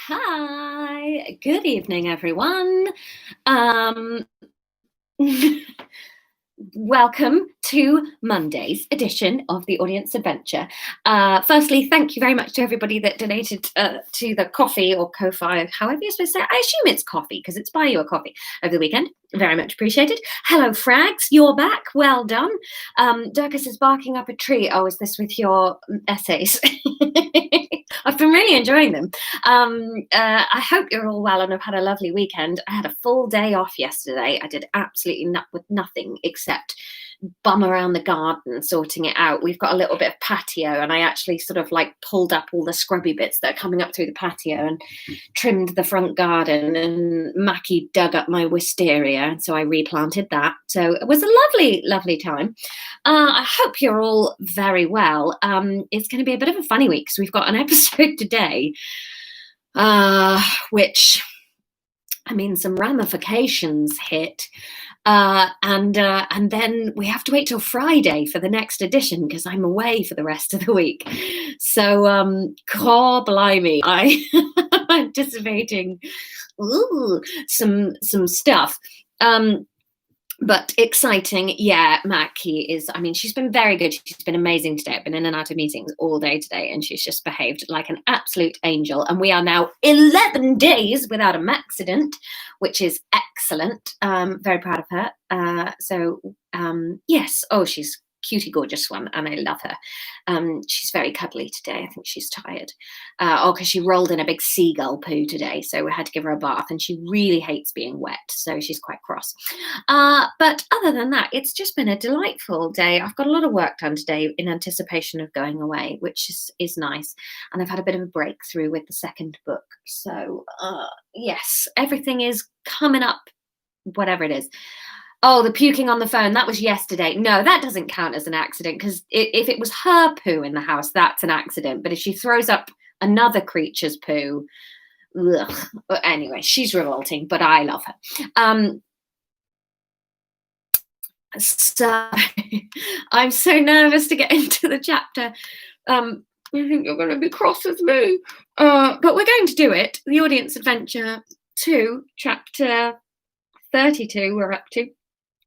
Hi, good evening, everyone. Um, Welcome to Monday's edition of the Audience Adventure. Firstly, thank you very much to everybody that donated to the coffee or Ko-Fi, however you're supposed to say it. I assume it's coffee because it's Buy You a Coffee over the weekend. Very much appreciated. Hello, Frags, you're back. Well done. Durkis is barking up a tree. Oh, is this with your essays? I've been really enjoying them. I hope you're all well and have had a lovely weekend. I had a full day off yesterday. I did absolutely nothing except bum around the garden sorting it out. We've got a little bit of patio, and I actually sort of like pulled up all the scrubby bits that are coming up through the patio and trimmed the front garden, and Mackie dug up my wisteria, and so I replanted that. So it was a lovely time. I hope you're all very well. It's going to be a bit of a funny week because we've got an episode today which, I mean, some ramifications hit. And then we have to wait till Friday for the next edition because I'm away for the rest of the week. So, God blimey, I'm anticipating some stuff. But exciting. Yeah, Mackie is, I mean, she's been very good. She's been amazing today. I've been in and out of meetings all day today, and she's just behaved like an absolute angel. And we are now 11 days without an accident, which is excellent. Very proud of her. Yes. Oh, she's cutie gorgeous one, and I love her. She's very cuddly today. I think she's tired. Because she rolled in a big seagull poo today, so we had to give her a bath, and she really hates being wet, so she's quite cross. But other than that, it's just been a delightful day. I've got a lot of work done today in anticipation of going away, which is nice. And I've had a bit of a breakthrough with the second book. So yes, everything is coming up, whatever it is. Oh, the puking on the phone, that was yesterday. No, that doesn't count as an accident because if it was her poo in the house, that's an accident. But if she throws up another creature's poo, ugh. Anyway, she's revolting, but I love her. So I'm so nervous to get into the chapter. I think you're going to be cross with me. But we're going to do it. The Audience Adventure 2, chapter 32, we're up to.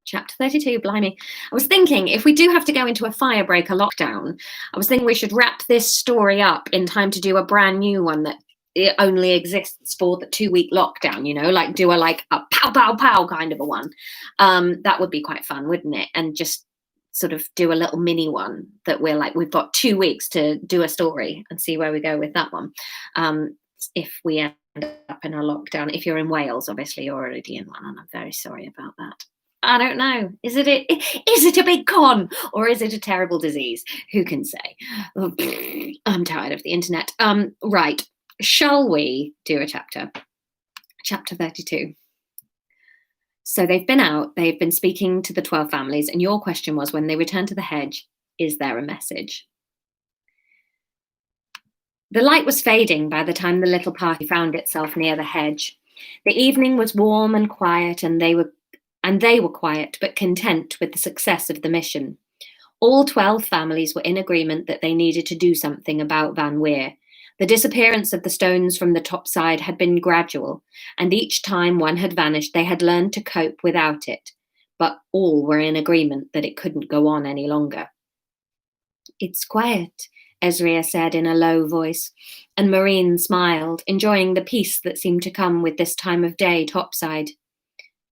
Chapter 32, blimey. I was thinking if we do have to go into a firebreaker lockdown, I was thinking we should wrap this story up in time to do a brand new one that it only exists for the 2-week lockdown, like do a pow, pow, pow kind of a one. That would be quite fun, wouldn't it? And just sort of do a little mini one that we've got 2 weeks to do a story and see where we go with that one. If we end up in a lockdown, if you're in Wales, obviously you're already in one, and I'm very sorry about that. I don't know. Is it a big con or is it a terrible disease? Who can say? Oh, I'm tired of the internet. Right. Shall we do a chapter? Chapter 32. So they've been out, they've been speaking to the 12 families, and your question was, when they return to the hedge, is there a message? The light was fading by the time the little party found itself near the hedge. The evening was warm and quiet, and they were quiet but content with the success of the mission. All 12 families were in agreement that they needed to do something about Van Weer. The disappearance of the stones from the topside had been gradual, and each time one had vanished, they had learned to cope without it. But all were in agreement that it couldn't go on any longer. It's quiet, Ezria said in a low voice, and Marine smiled, enjoying the peace that seemed to come with this time of day topside.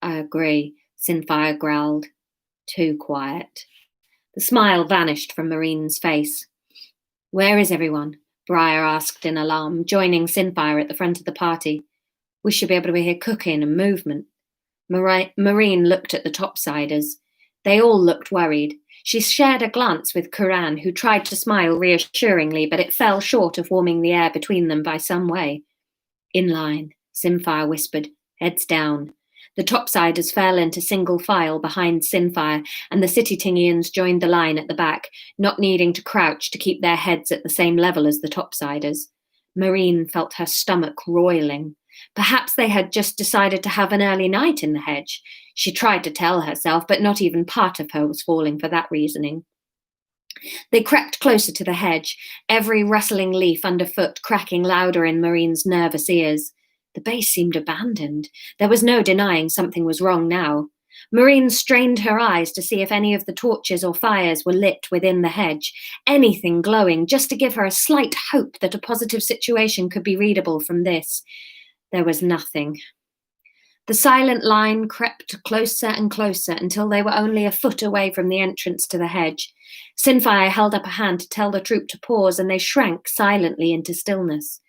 I agree, Sinfire growled. Too quiet. The smile vanished from Marine's face. Where is everyone? Briar asked in alarm, joining Sinfire at the front of the party. We should be able to hear cooking and movement. Marine looked at the topsiders. They all looked worried. She shared a glance with Kuran, who tried to smile reassuringly, but it fell short of warming the air between them by some way. In line, Sinfire whispered, heads down. The topsiders fell into single file behind Sinfire, and the City Tingians joined the line at the back, not needing to crouch to keep their heads at the same level as the topsiders. Marine felt her stomach roiling. Perhaps they had just decided to have an early night in the hedge. She tried to tell herself, but not even part of her was falling for that reasoning. They crept closer to the hedge, every rustling leaf underfoot cracking louder in Marine's nervous ears. The base seemed abandoned. There was no denying something was wrong now. Marine strained her eyes to see if any of the torches or fires were lit within the hedge, anything glowing, just to give her a slight hope that a positive situation could be readable from this. There was nothing. The silent line crept closer and closer until they were only a foot away from the entrance to the hedge. Sinfire held up a hand to tell the troop to pause, and they shrank silently into stillness.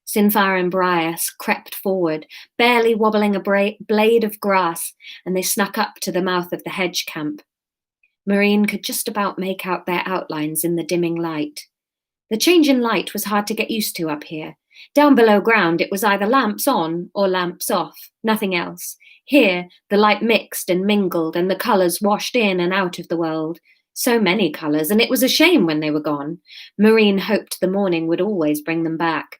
Sinfire and Brias crept forward, barely wobbling a blade of grass, and they snuck up to the mouth of the hedge camp. Marine could just about make out their outlines in the dimming light. The change in light was hard to get used to up here. Down below ground, it was either lamps on or lamps off, nothing else. Here, the light mixed and mingled, and the colours washed in and out of the world. So many colours, and it was a shame when they were gone. Marine hoped the morning would always bring them back.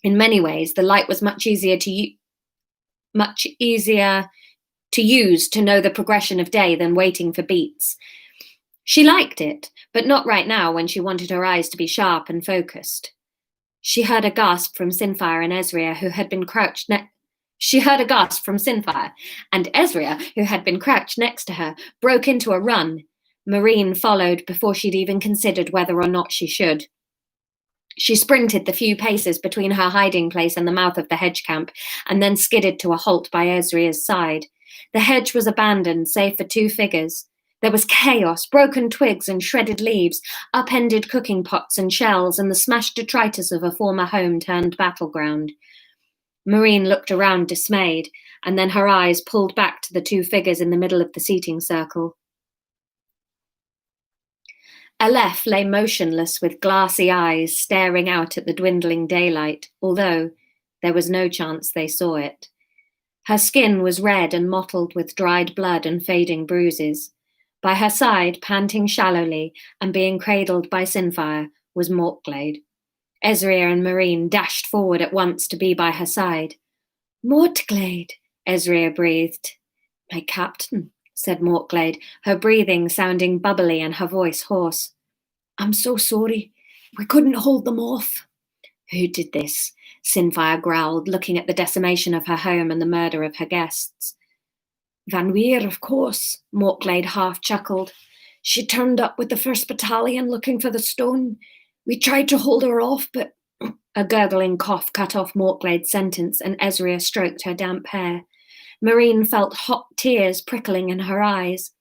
In many ways, the light was much easier to use to know the progression of day than waiting for beats. She liked it, but not right now when she wanted her eyes to be sharp and focused. She heard a gasp from Sinfire and Ezria, who had been crouched next to her, broke into a run. Marine followed before she'd even considered whether or not she should. She sprinted the few paces between her hiding place and the mouth of the hedge camp, and then skidded to a halt by Ezria's side. The hedge was abandoned, save for two figures. There was chaos, broken twigs and shredded leaves, upended cooking pots and shells, and the smashed detritus of a former home turned battleground. Marine looked around dismayed, and then her eyes pulled back to the two figures in the middle of the seating circle. Aleph lay motionless with glassy eyes, staring out at the dwindling daylight, although there was no chance they saw it. Her skin was red and mottled with dried blood and fading bruises. By her side, panting shallowly and being cradled by Sinfire, was Mortglade. Ezria and Marine dashed forward at once to be by her side. "Mortglade," Ezria breathed. "My captain," said Mortglade, her breathing sounding bubbly and her voice hoarse. "I'm so sorry. We couldn't hold them off." "Who did this?" Sinfire growled, looking at the decimation of her home and the murder of her guests. "Van Weer, of course," Mortglade half chuckled. "She turned up with the 1st Battalion looking for the stone. We tried to hold her off, but..." A gurgling cough cut off Mortglade's sentence, and Ezria stroked her damp hair. Marine felt hot tears prickling in her eyes.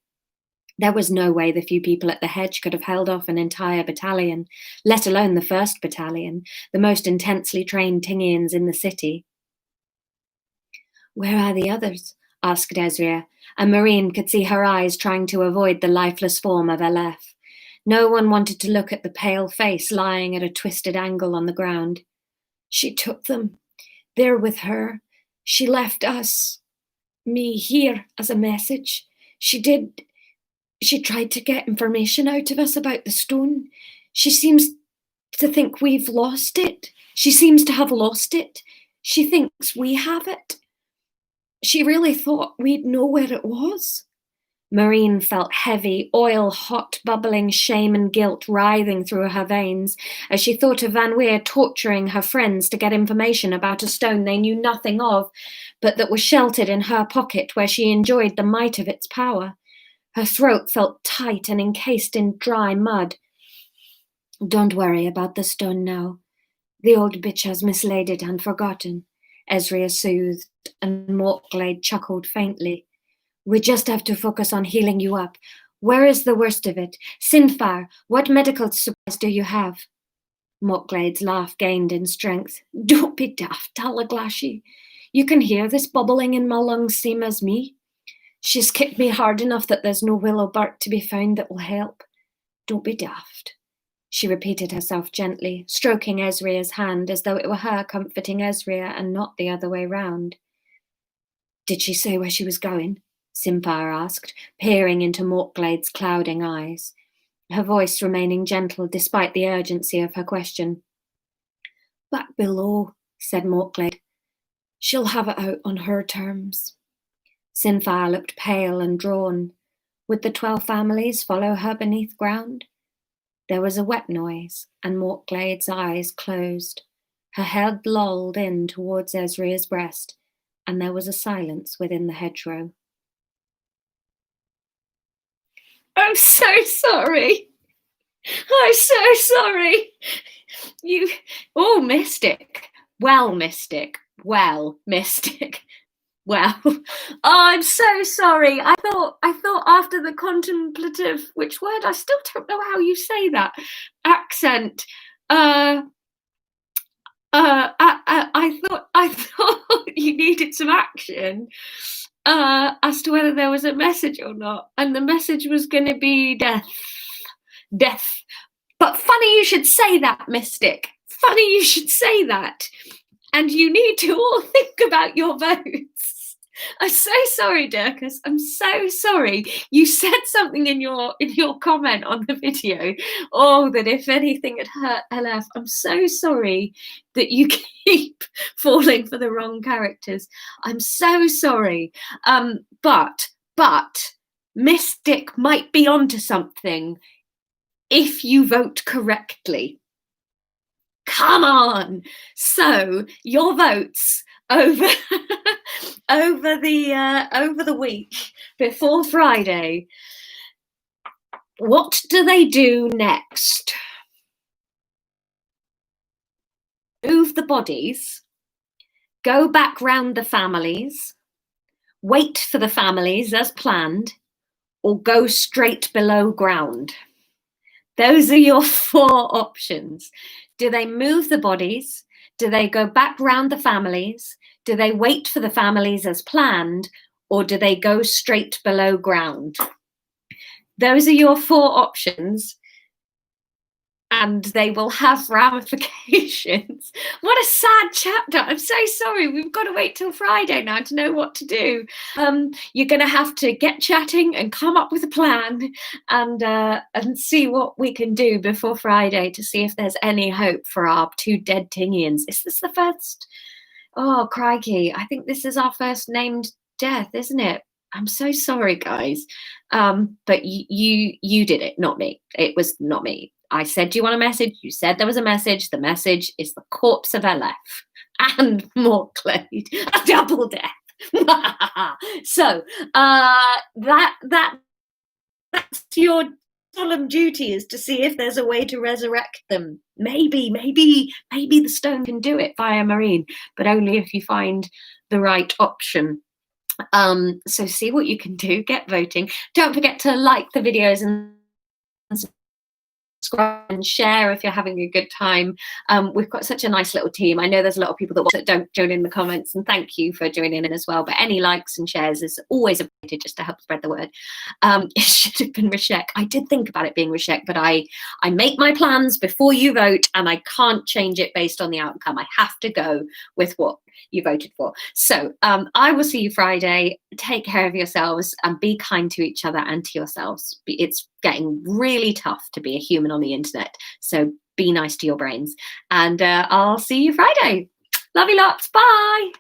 There was no way the few people at the hedge could have held off an entire battalion, let alone the 1st Battalion, the most intensely trained Tingians in the city. "Where are the others?" asked Ezria, and Marine could see her eyes trying to avoid the lifeless form of Aleph. No one wanted to look at the pale face lying at a twisted angle on the ground. "She took them. They're with her. She left me here as a message. She tried to get information out of us about the stone. She seems to think we've lost it. She seems to have lost it. She thinks we have it. She really thought we'd know where it was." Marine felt heavy, oil-hot, bubbling shame and guilt writhing through her veins as she thought of Van Weer torturing her friends to get information about a stone they knew nothing of, but that was sheltered in her pocket where she enjoyed the might of its power. Her throat felt tight and encased in dry mud. "Don't worry about the stone now. The old bitch has mislaid it and forgotten," Ezria soothed, and Mortglade chuckled faintly. "We just have to focus on healing you up. Where is the worst of it? Sinfire, what medical supplies do you have?" Mortglade's laugh gained in strength. "Don't be daft, Talaglashi. You can hear this bubbling in my lungs same as me. She's kicked me hard enough that there's no willow bark to be found that will help. Don't be daft." She repeated herself gently, stroking Ezria's hand as though it were her comforting Ezria and not the other way round. "Did she say where she was going?" Sinfire asked, peering into Mortglade's clouding eyes, her voice remaining gentle despite the urgency of her question. "Back below," said Mortglade. "She'll have it out on her terms." Sinfire looked pale and drawn. Would the 12 families follow her beneath ground? There was a wet noise, and Mortglade's eyes closed. Her head lolled in towards Ezria's breast, and there was a silence within the hedgerow. I'm so sorry. I'm so sorry. Mystic. Well, Mystic. Well, Mystic. Well, oh, I'm so sorry. I thought after the contemplative, which word? I still don't know how you say that. Accent. I thought you needed some action as to whether there was a message or not, and the message was going to be death. But funny you should say that, Mystic. Funny you should say that. And you need to all think about your votes. I'm so sorry, Dirkus. I'm so sorry. You said something in your comment on the video. Oh, that if anything had hurt LF. I'm so sorry that you keep falling for the wrong characters. I'm so sorry. But Mystic might be onto something if you vote correctly. Come on. So your votes over the week before Friday. What do they do next? Move the bodies, go back round the families, wait for the families as planned, or go straight below ground? Those are your 4 options. Do they move the bodies? Do they go back round the families? Do they wait for the families as planned? Or do they go straight below ground? Those are your 4 options. And they will have ramifications. What a sad chapter. I'm so sorry. We've got to wait till Friday now to know what to do. You're going to have to get chatting and come up with a plan and see what we can do before Friday to see if there's any hope for our 2 dead Tingians. Is this the first? Oh, crikey. I think this is our first named death, isn't it? I'm so sorry, guys. But you did it, not me. It was not me. I said, do you want a message? You said there was a message. The message is the corpse of LF and Mortglade, a double death. So that's your solemn duty, is to see if there's a way to resurrect them. Maybe the stone can do it via Marine, but only if you find the right option. So see what you can do. Get voting. Don't forget to like the videos and subscribe and share if you're having a good time. We've got such a nice little team. I know there's a lot of people that don't join in the comments, and thank you for joining in as well. But any likes and shares is always appreciated, just to help spread the word. It should have been Rishek. I did think about it being Rishek, but I make my plans before you vote, and I can't change it based on the outcome. I have to go with what you voted for. So I will see you Friday. Take care of yourselves and be kind to each other and to yourselves. It's getting really tough to be a human on the internet, so be nice to your brains, and I'll see you Friday. Love you lots. Bye.